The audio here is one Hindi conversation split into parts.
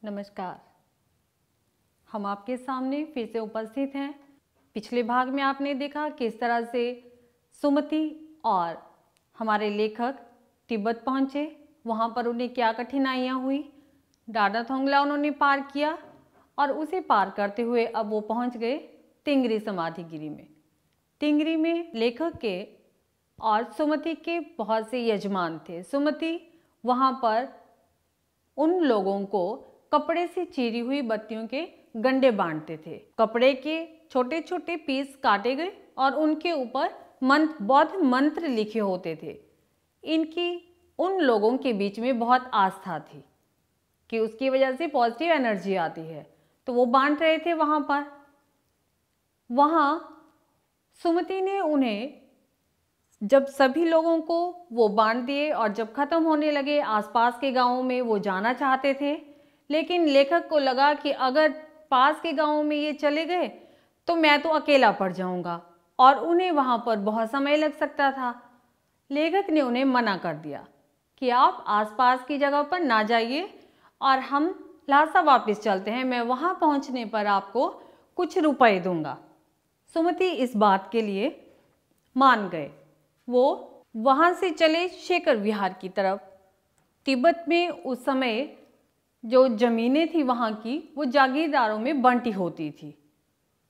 नमस्कार। हम आपके सामने फिर से उपस्थित हैं। पिछले भाग में आपने देखा किस तरह से सुमति और हमारे लेखक तिब्बत पहुँचे, वहाँ पर उन्हें क्या कठिनाइयाँ हुई, डाडाथोंगला उन्होंने पार किया और उसे पार करते हुए अब वो पहुँच गए तिंगरी समाधिगिरी में। तिंगरी में लेखक के और सुमति के बहुत से यजमान थे। सुमति वहाँ पर उन लोगों को कपड़े से चीरी हुई बत्तियों के गंडे बांटते थे। कपड़े के छोटे छोटे पीस काटे गए और उनके ऊपर बौद्ध मंत्र लिखे होते थे। इनकी उन लोगों के बीच में बहुत आस्था थी कि उसकी वजह से पॉजिटिव एनर्जी आती है, तो वो बांट रहे थे वहाँ पर। वहाँ सुमति ने उन्हें जब सभी लोगों को वो बांट दिए और जब ख़त्म होने लगे, आसपास के गांवों में वो जाना चाहते थे, लेकिन लेखक को लगा कि अगर पास के गांवों में ये चले गए तो मैं तो अकेला पड़ जाऊंगा और उन्हें वहाँ पर बहुत समय लग सकता था। लेखक ने उन्हें मना कर दिया कि आप आसपास की जगह पर ना जाइए और हम ल्हासा वापस चलते हैं, मैं वहाँ पहुँचने पर आपको कुछ रुपए दूंगा। सुमति इस बात के लिए मान गए। वो वहाँ से चले शेखर विहार की तरफ। तिब्बत में उस समय जो ज़मीनें थी वहाँ की, वो जागीरदारों में बंटी होती थी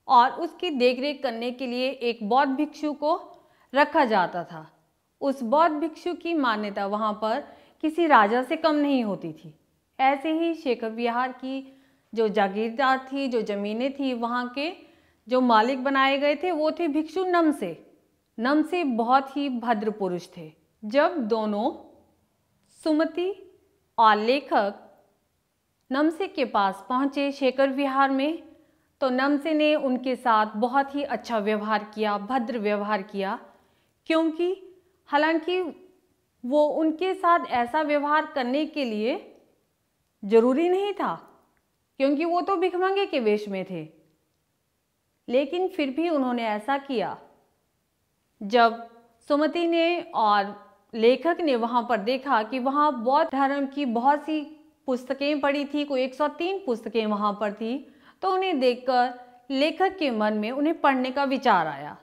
और उसकी देखरेख करने के लिए एक बौद्ध भिक्षु को रखा जाता था। उस बौद्ध भिक्षु की मान्यता वहाँ पर किसी राजा से कम नहीं होती थी। ऐसे ही शेखर विहार की जो जागीरदार थी, जो ज़मीनें थी, वहाँ के जो मालिक बनाए गए थे वो थे भिक्षु नमसे। नमसे बहुत ही भद्र पुरुष थे। जब दोनों सुमति और लेखक नमसे के पास पहुँचे शेखर विहार में, तो नमसे ने उनके साथ बहुत ही अच्छा व्यवहार किया, भद्र व्यवहार किया, क्योंकि हालांकि वो उनके साथ ऐसा व्यवहार करने के लिए ज़रूरी नहीं था, क्योंकि वो तो भिखमंगे के वेश में थे, लेकिन फिर भी उन्होंने ऐसा किया। जब सुमति ने और लेखक ने वहाँ पर देखा कि वहाँ बौद्ध धर्म की बहुत सी पुस्तकें पड़ी थी, कोई 103 पुस्तकें वहाँ पर थी, तो उन्हें देखकर लेखक के मन में उन्हें पढ़ने का विचार आया।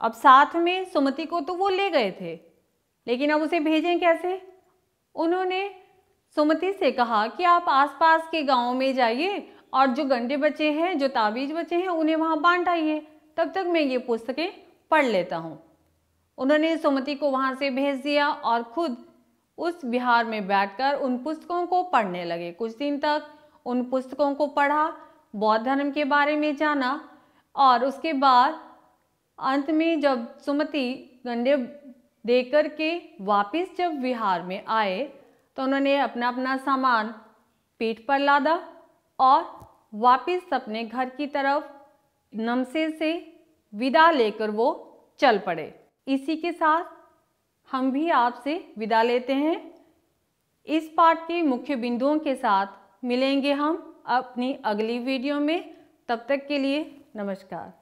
अब साथ में सुमति को तो वो ले गए थे, लेकिन अब उसे भेजें कैसे? उन्होंने सुमति से कहा कि आप आसपास के गाँव में जाइए और जो गंडे बचे हैं, जो ताबीज़ बचे हैं, उन्हें वहाँ बांट आइए, तब तक मैं ये पुस्तकें पढ़ लेता हूँ। उन्होंने सुमति को वहाँ से भेज दिया और खुद उस विहार में बैठकर उन पुस्तकों को पढ़ने लगे। कुछ दिन तक उन पुस्तकों को पढ़ा, बौद्ध धर्म के बारे में जाना और उसके बाद अंत में जब सुमति गंडे दे कर के वापस जब विहार में आए, तो उन्होंने अपना अपना सामान पीठ पर लादा और वापस अपने घर की तरफ नमसे से विदा लेकर वो चल पड़े। इसी के साथ हम भी आपसे विदा लेते हैं। इस पाठ के मुख्य बिंदुओं के साथ मिलेंगे हम अपनी अगली वीडियो में। तब तक के लिए नमस्कार।